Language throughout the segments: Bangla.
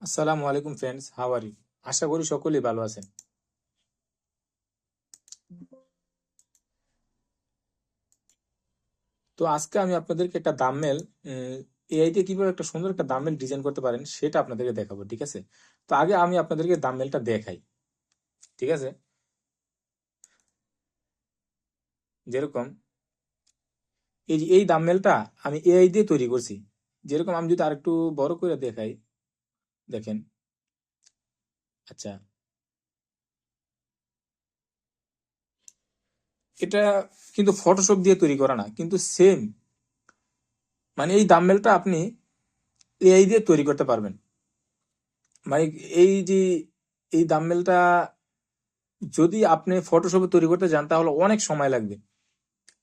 আসসালামু আলাইকুম ফ্রেন্ডস, হাউ আর ইউ? আশা করি সকলেই ভালো আছেন। তো আজকে আমি আপনাদেরকে একটা দাম্বেল এআই দিয়ে কিভাবে একটা সুন্দর একটা দাম্বেল ডিজাইন করতে পারেন সেটা আপনাদেরকে দেখাবো, ঠিক আছে? তো আগে আমি আপনাদেরকে দাম্বেলটা দেখাই, ঠিক আছে? যেরকম এই দাম্বেলটা আমি এআই দিয়ে তৈরি করছি। যেরকম আমি যদি আরেকটু বড় করে দেখাই, দেখেন। আচ্ছা, এটা কিন্তু ফটোশপ দিয়ে তৈরি করা না, কিন্তু সেম মানে এই দাম্বেলটা আপনি এআই দিয়ে তৈরি করতে পারবেন। মানে এই যে এই দাম্বেলটা যদি আপনি ফটোশপে তৈরি করতে যান তাহলে অনেক সময় লাগবে,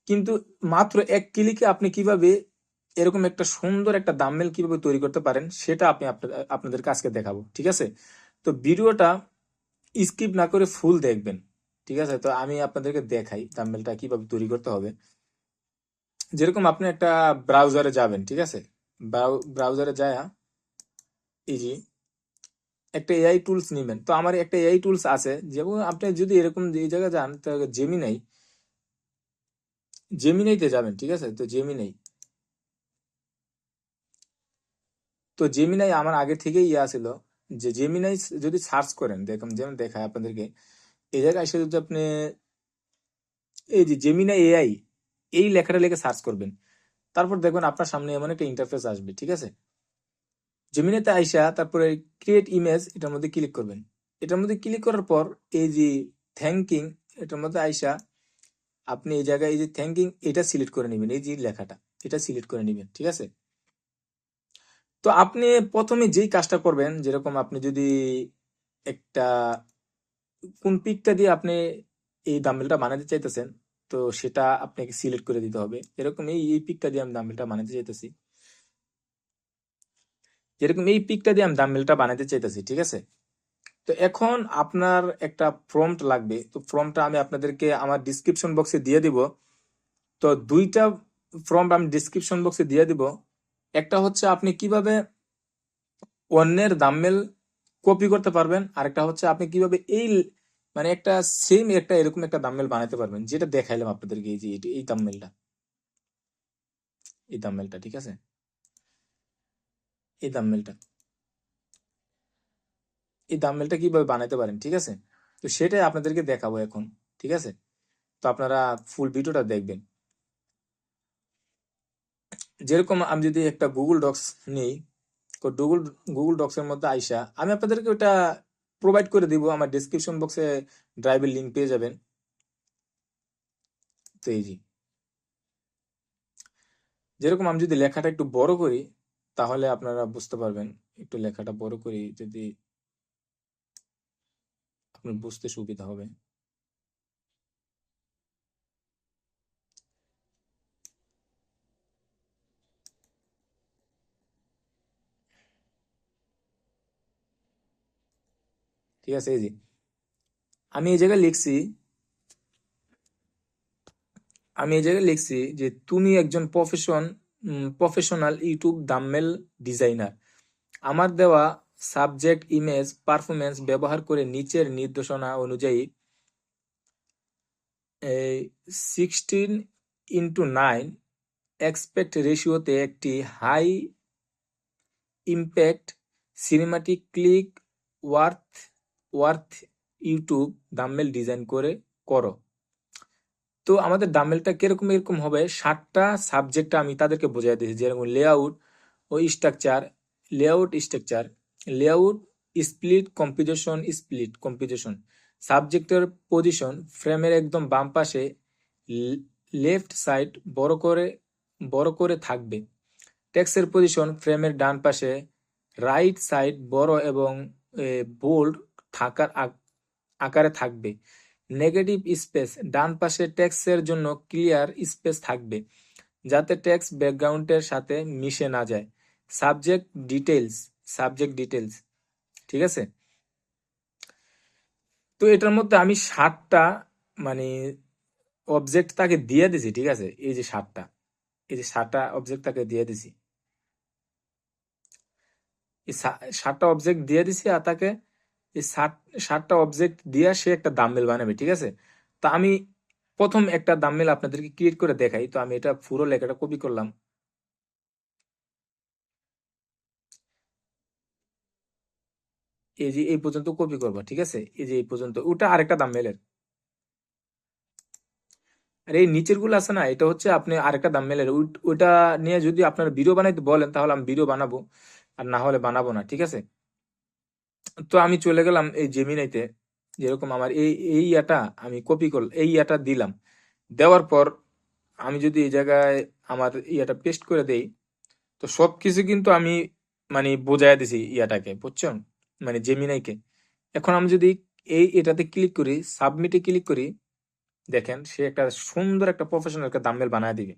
কিন্তু মাত্র এক ক্লিকে আপনি কিভাবে এরকম একটা সুন্দর একটা দাম্বেল কিভাবে তৈরি করতে পারেন সেটা আপনি আপনাদেরকে আজকে দেখাবো, ঠিক আছে? তো ভিডিওটা স্কিপ না করে ফুল দেখবেন, ঠিক আছে? তো আমি আপনাদেরকে দেখাই দাম্বেলটা কিভাবে তৈরি করতে হবে। যেরকম আপনি একটা ব্রাউজারে যাবেন, ঠিক আছে? ব্রাউজারে যায় এই যে একটা এআই টুলস নিবেন। তো আমার একটা এআই টুলস আছে, যেমন আপনি যদি এরকম এই জায়গায় যান তাহলে জেমিনাইতে যাবেন, ঠিক আছে? তো জেমিনাই আমার আগে থেকেই ইয়া ছিল, যে জেমিনাই যদি সার্চ করেন, দেখুন যেমন দেখায় আপনাদেরকে, এই জায়গায় এসে যদি আপনি এই যে জেমিনাই এআই এই লেখাটা লিখে সার্চ করবেন, তারপর দেখবেন আপনার সামনে এমন একটা ইন্টারফেস আসবে, ঠিক আছে? জেমিনাইতে আইসা তারপরে ক্রিয়েট ইমেজ এটার মধ্যে ক্লিক করবেন। এটার মধ্যে ক্লিক করার পর এই যে থ্যাঙ্কিং এটার মধ্যে আইসা আপনি এই জায়গায় এই যে থ্যাঙ্কিং এটা সিলেক্ট করে নেবেন, এই যে লেখাটা এটা সিলেক্ট করে নেবেন, ঠিক আছে? তো আপনি প্রথমে যেই কাজটা করবেন, যেরকম আপনি যদি একটা কোন পিকটা দিয়ে আপনি এই ডাম্বেলটা বানাতে চাইতেছেন, তো সেটা আপনাকে সিলেক্ট করে দিতে হবে। এরকম এই পিকটা দিয়ে আমি ডাম্বেলটা বানাতে চাইতেছি, যেরকম এই পিকটা দিয়ে আমি ডাম্বেলটা বানাতে চাইতেছি, ঠিক আছে? তো এখন আপনার একটা প্রম্পট লাগবে, তো প্রম্পটটা আমি আপনাদেরকে আমার ডিসক্রিপশন বক্সে দিয়ে দিব। তো দুইটা প্রম্পট আমি ডিসক্রিপশন বক্সে দিয়ে দিব। একটা হচ্ছে আপনি কিভাবে অন্যের দাম্বেল কপি করতে পারবেন, আরেকটা হচ্ছে আপনি কিভাবে মানে একটা সেম একটা এরকম একটা দাম্বেল বানাতে পারবেন, যেটা দেখাইলাম আপনাদেরকে। এই যে এই দাম্বেলটা ঠিক আছে? এই দাম্বেলটা এই দাম্বেলটা কিভাবে বানাতে পারেন, ঠিক আছে? তো সেটাই আপনাদেরকে দেখাবো এখন, ঠিক আছে? তো আপনারা ফুল ভিডিওটা দেখবেন। যেরকম আমি যদি একটা গুগল ডক্স নেই, তো গুগল ডক্স এর মধ্যে আইসা আমি আপনাদেরকে ওটা প্রোভাইড করে দিব, আমার ডেসক্রিপশন বক্সে ড্রাইভের লিংক পেয়ে যাবেন। তো এই যে যেরকম আমি যদি লেখাটা একটু বড় করি তাহলে আপনারা বুঝতে পারবেন। একটু লেখাটা বড় করি যদি আপনার বুঝতে সুবিধা হবে। ঠিক আছে, এই যে আমি এই জায়গায় লিখছি আমি এই জায়গায় লিখছি যে তুমি একজন প্রফেশনাল ইউটিউব দাম্বেল ডিজাইনার। আমার দেওয়া সাবজেক্ট ইমেজ পারফরমেন্স ব্যবহার করে নিচের নির্দেশনা অনুযায়ী এই 16:9 অ্যাসপেক্ট রেশিওতে একটি high impact cinematic click worth worth YouTube dumbbell design করো। তো আমাদের ডাম্বেলটা কিরকম এরকম হবে, 7টা সাবজেক্ট আমি তাদেরকে বোঝাই দিয়েছি, যেরকম layout structure, layout split composition, সাবজেক্টের পজিশন ফ্রেমের একদম বাম পাশে লেফট সাইড বড় করে থাকবে। টেক্সটের পজিশন ফ্রেমের ডান পাশে রাইট সাইড বড় এবং বোল্ড থাকার আকারে থাকবে। নেগেটিভ স্পেস ডান পাশে টেক্সটের জন্য ক্লিয়ার স্পেস থাকবে, যাতে টেক্সট ব্যাকগ্রাউন্ডের সাথে মিশে না যায়। সাবজেক্ট ডিটেলস, ঠিক আছে? তো এটার মধ্যে আমি 7টা মানে অবজেক্ট তাকে দিয়ে দিছি, ঠিক আছে? এই যে 7টা অবজেক্ট তাকে দিয়ে দিছি। এই 7টা অবজেক্ট দিয়ে দিছি আর তাকে এই 7টা অবজেক্ট দিয়ে সে একটা দাম্বেল বানাবে, ঠিক আছে। তো আমি প্রথম একটা দাম্বেল আপনাদেরকে ক্রিয়েট করে দেখাই। তো আমি এটা পুরো লেখাটা কপি করলাম, এই যে এই পর্যন্ত কপি করবো, ঠিক আছে। এই যে এই পর্যন্ত ওটা আরেকটা দাম্বেলের, আর এই নিচের গুলো আছে না, এটা হচ্ছে আপনি আরেকটা দাম্বেলের। ওইটা নিয়ে যদি আপনার ভিডিও বানাইতে বলেন তাহলে আমি ভিডিও বানাবো, আর না হলে বানাবো না, ঠিক আছে। তো আমি চলে গেলাম এই জেমিনাইতে, যেরকম আমার এই ইয়াটা আমি কপি করলাম, এই ইয়াটা দিলাম। দেওয়ার পর আমি যদি এই জায়গায় আমার ইয়াটা পেস্ট করে দেই, তো সবকিছু কিন্তু আমি মানে বোঝাই দিছি ইয়াটাকে, বুঝছেন, মানে জেমিনাইকে। এখন আমি যদি এটাতে ক্লিক করি, সাবমিটে ক্লিক করি, দেখেন সে একটা সুন্দর একটা প্রফেশনাল একটা দাম্বেল বানায় দিবে।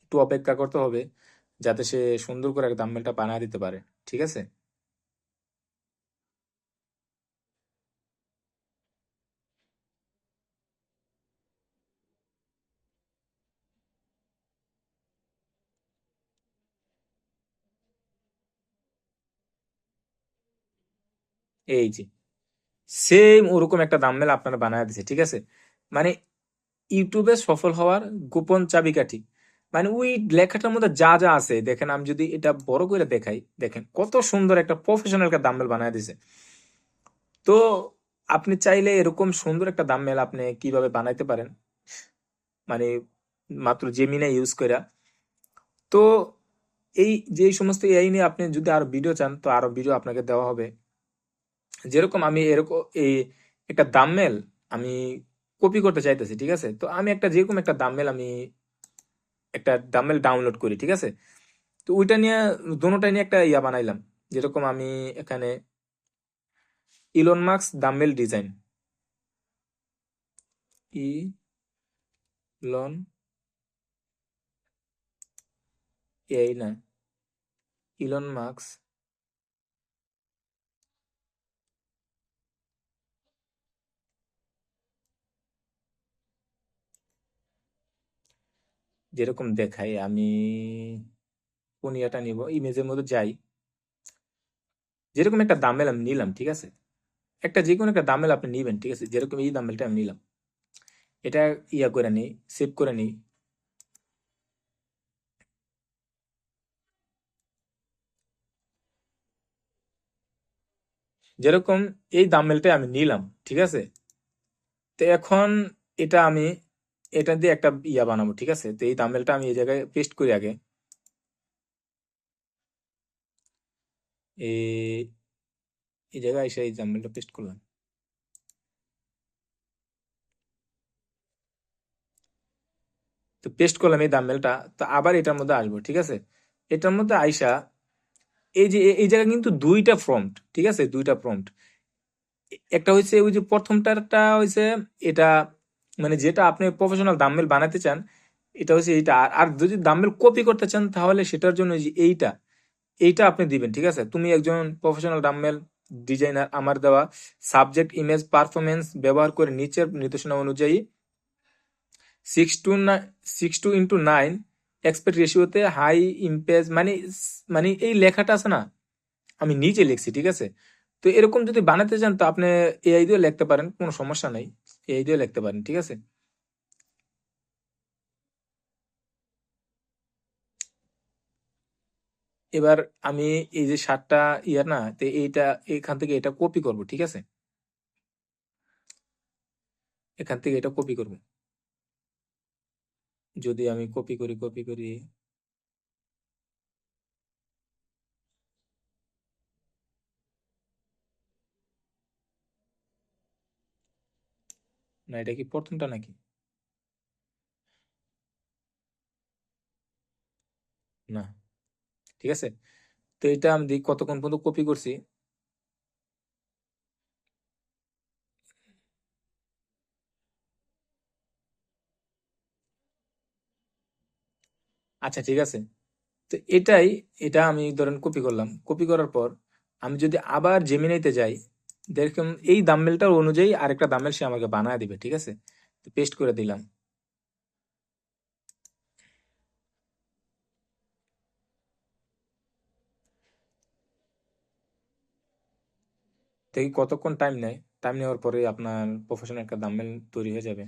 একটু অপেক্ষা করতে হবে যাতে সে সুন্দর করে একটা দাম্বেলটা বানায় দিতে পারে, ঠিক আছে। এই যে সেম ওরকম একটা দাম্বেল আপনারা বানায় দিছে, ঠিক আছে। মানে ইউটিউবে সফল হওয়ার গোপন চাবিকাঠি, মানে ওই লেখাটার মধ্যে যা যা আছে দেখেন। আমি যদি এটা বড় করে দেখাই, দেখেন কত সুন্দর একটা প্রফেশনাল একটা দাম্বেল বানায় দিছে। তো আপনি চাইলে এরকম সুন্দর একটা দাম্বেল আপনি কিভাবে বানাইতে পারেন, মানে মাত্র জেমিনা ইউজ করে। তো এই যে সমস্ত এআই নিয়ে আপনি যদি আরো ভিডিও চান, তো আরো ভিডিও আপনাকে দেওয়া হবে। যেরকম আমি এরকম এই একটা দাম্বেল আমি কপি করতে চাইতেছি, ঠিক আছে। তো আমি একটা যেরকম একটা দাম্বেল আমি একটা ডাম্বেল ডাউনলোড করি, ঠিক আছে। তো ওইটা নিয়ে দোনোটা নিয়ে একটা ইয়া বানাইলাম। যেরকম আমি এখানে Elon Musk dumbbell design, Elon, এই না, ইলন মাস্ক যেরকম দেখাই আমি কোন ইয়াটা নিব, ইমেজের মধ্যে যাই। যেরকম একটা দাম্বেল আমি নিলাম, ঠিক আছে। একটা যে কোনো একটা দাম্বেল আপনি নিবেন, ঠিক আছে। যেরকম এই দাম্বেলটা আমি নিলাম, এটা ইয়া করে নিই, সেভ করে নিই। যেরকম এই দাম্বেলটা আমি নিলাম, ঠিক আছে। তো এখন এটা আমি এটা দিয়ে একটা ইয়া বানাবো, ঠিক আছে। তো এই দাম্বেলটা আমি এই জায়গায় পেস্ট করি আগে, এই এই জায়গায় এসে এই দাম্বেলটা পেস্ট করলাম। তো পেস্ট করলাম এই দাম্বেলটা। তো আবার এটার মধ্যে আসবো, ঠিক আছে। এটার মধ্যে আইসা এই যে এই জায়গায় কিন্তু দুইটা প্রম্পট, ঠিক আছে, দুইটা প্রম্পট। একটা হচ্ছে ওই যে প্রথমটারটা হয়েছে এটা, মানে যেটা আপনি প্রফেশনাল দাম্বেল বানাতে চান, এটা হচ্ছে এইটা। আর যদি দাম্বেল কপি করতে চান তাহলে সেটার জন্য এই যে এইটা, এইটা আপনি দিবেন, ঠিক আছে। তুমি একজন প্রফেশনাল ডাম্বেল ডিজাইনার, আমার দেওয়া সাবজেক্ট ইমেজ পারফরমেন্স ব্যবহার করে নিচের নির্দেশনা অনুযায়ী 6:9 এক্সপেক্ট রেশিওতে হাই ইম্পেজ, মানে মানে এই লেখাটা আছে না, আমি নিজে লিখছি, ঠিক আছে। তো এরকম যদি বানাতে চান তো আপনি এআই দিয়ে লিখতে পারেন, কোনো সমস্যা নাই, এআই দিয়ে লিখতে পারেন, ঠিক আছে। এবার আমি এই যে 7টা ইয়ার না, তো এইটা এখান থেকে এটা কপি করব, ঠিক আছে। এখান থেকে এটা কপি করব, যদি আমি কপি করি, না এটা কি প্রথমটা নাকি, না, ঠিক আছে। তো এটা আমি দেখি কতক্ষণ পর্যন্ত কপি করছি। আচ্ছা ঠিক আছে। তো এটা আমি ধরেন কপি করলাম, কপি করার পর আমি যদি আবার জেমিনাইতে যাই, দেখুন এই দাম্বেলটার অনুযায়ী আরেকটা দাম্বেল সে আমাকে বানায় দিবে, ঠিক আছে? পেস্ট করে দিলাম। দেখি কতক্ষণ টাইম নেয়। টাইম নেওয়ার পরে আপনার প্রফেশনাল একটা দাম্বেল তৈরি হয়ে যাবে।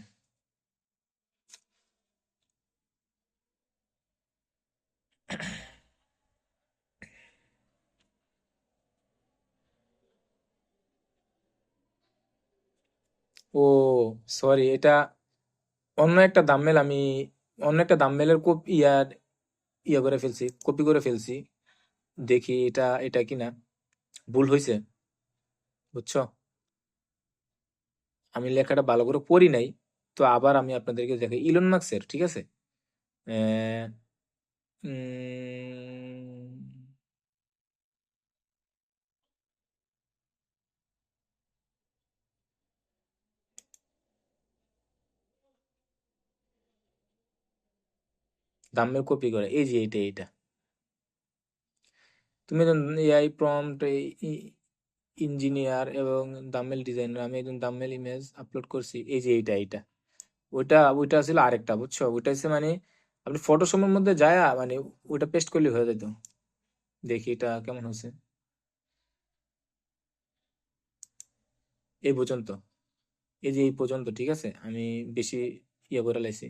ও সরি, এটা অন্য একটা দাম্বেল, আমি অন্য একটা দাম্বেলের ইয়া করে ফেলছি, কপি করে ফেলছি। দেখি এটা এটা কিনা, ভুল হয়েছে, বুঝছো? আমি লেখাটা ভালো করে পড়ি নাই। তো আবার আমি আপনাদেরকে দেখাই, ইলন মাস্কের, ঠিক আছে? আহ, উম, দাম্বেল কপি করে, এই যে এইটা। তুমি একজন এআই প্রম্পট ইঞ্জিনিয়ার এবং দাম্বেল ডিজাইনার, আমি একজন দাম্বেল ইমেজ আপলোড করছি, এই যে এইটা। ওইটা ছিল আরেকটা, বুঝছো? ওইটা হচ্ছে মানে আপনি ফটোশপের মধ্যে যায় মানে ওইটা পেস্ট করলে হয়ে যেত। দেখি এটা কেমন হয়েছে। এই পর্যন্ত, এই যে এই পর্যন্ত, ঠিক আছে? আমি বেশি ইয়ে করে লাইছি।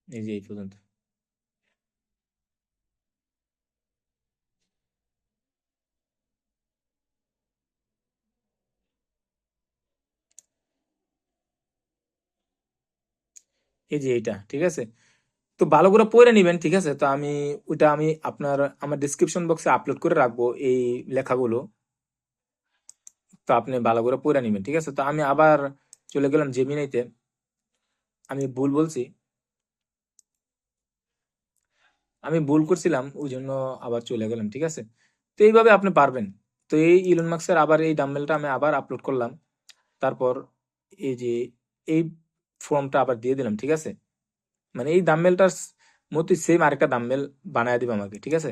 এই যে এই পর্যন্ত। এই যে এইটা, ঠিক আছে? তো ভালো করে পড়ে নিবেন, ঠিক আছে? তো আমি ওইটা আমি আমার ডিসক্রিপশন বক্সে আপলোড করে রাখবো এই লেখাগুলো। তো আপনি ভালো করে পড়ে নিবেন, ঠিক আছে? তো আমি আবার চলে গেলাম জেমিনাইতে। আমি ভুল বলছি, আমি ভুল করছিলাম, ওই জন্য আবার চলে গেলাম, ঠিক আছে? তো এইভাবে আপনি পারবেন। তো এই ইলন মাস্কের আবার এই ডাম্বেলটা আমি আবার আপলোড করলাম। তারপর এই যে এই ফর্মটা আবার দিয়ে দিলাম, ঠিক আছে? মানে এই ডাম্বেলটার মতো সেম আরেকটা ডাম্বেল বানায় দিবে আমাকে, ঠিক আছে?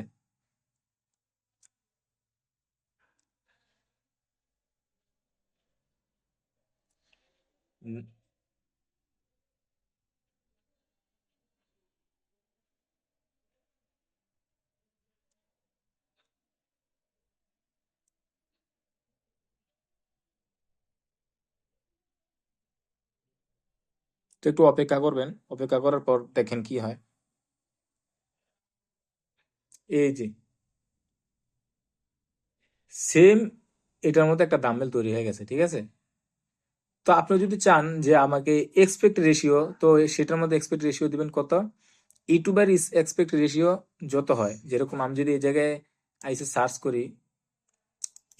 উম, তো একটু অপেক্ষা করবেন, অপেক্ষা করার পর দেখেন কি হয়। এই যে সেম এটার মধ্যে একটা ডাম্বেল তৈরি হয়ে গেছে, ঠিক আছে? তো আপনি যদি চান যে আমাকে এক্সপেক্ট রেশিও, তো সেটার মধ্যে এক্সপেক্ট রেশিও দিবেন কত? ইউটিউবের এক্সপেক্ট রেশিও যত হয়, যেরকম আমি যদি এই জায়গায় আইসে সার্চ করি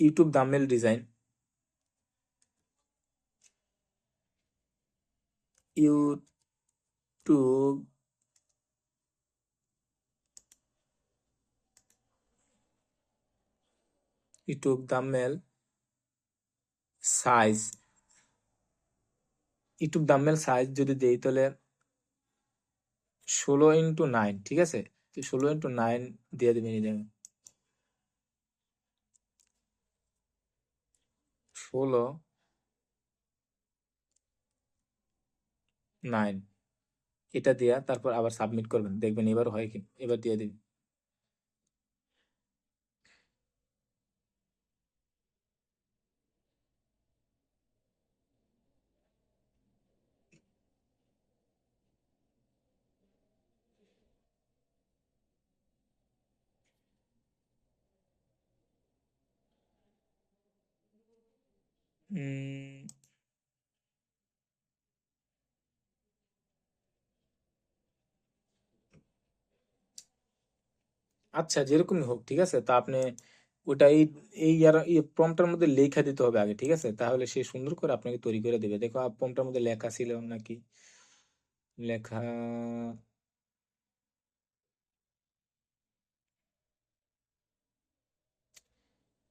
YouTube dumbbell design, YouTube YouTube dumbbell size, YouTube dumbbell size যদি দেই তাহলে 16x9, ঠিক আছে? তো 16x9 দিয়ে দেবেন, এই জায়গায় 16:9, এটা দিয়া তারপর আবার সাবমিট করবেন, দেখবেন এবার হয় কি, এবার দিয়ে দিবেন। উম, আচ্ছা, যেরকমই হোক, ঠিক আছে? তা আপনি ওটা এই প্রম্পটার মধ্যে লেখা দিতে হবে আগে, ঠিক আছে? তাহলে সে সুন্দর করে আপনাকে তৈরি করে দেবে। দেখো প্রম্পটার মধ্যে লেখা ছিল নাকি, লেখা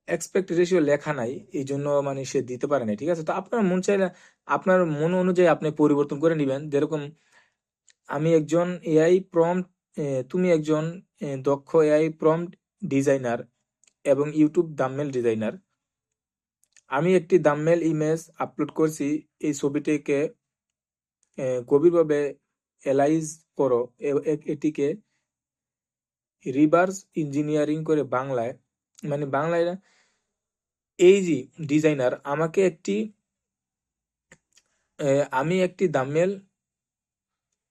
এক্সপেক্ট রেশিও লেখা নাই, এই জন্য মানে সে দিতে পারে না, ঠিক আছে? তো আপনার মন চাইলে আপনার মন অনুযায়ী আপনি পরিবর্তন করে নেবেন। যেরকম আমি একজন এআই প্রম্পট, তুমি একজন দক্ষ এআই প্রম্পট ডিজাইনার এবং ইউটিউব থাম্বনেল ডিজাইনার। আমি একটি থাম্বনেল ইমেজ আপলোড করছি, এই ছবিটিকে গভীরভাবে এলাইজ করো, এটিকে রিভার্স ইঞ্জিনিয়ারিং করে বাংলায়, মানে বাংলায় না, এই যে ডিজাইনার আমাকে একটি আমি একটি থাম্বনেল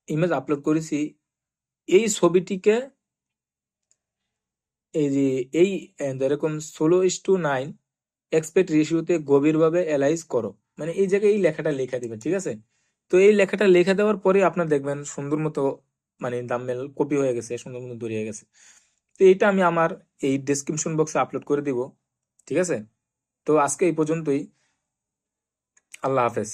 ইমেজ আপলোড করেছি, এই ছবিটিকে এই যে এই যেরকম 16:9 এক্সপেক্ট রেশিওতে গভীরভাবে এলাইজ করো, মানে এই জায়গায় এই লেখাটা লেখা দিবেন, ঠিক আছে? তো এই লেখাটা লেখা দেওয়ার পরে আপনার দেখবেন সুন্দর মতো মানে থাম্বনেল কপি হয়ে গেছে, সুন্দর মতো তৈরি হয়ে গেছে। তো এইটা আমি আমার এই ডেসক্রিপশন বক্সে আপলোড করে দিব, ঠিক আছে? তো আজকে এই পর্যন্তই। আল্লাহ হাফেজ।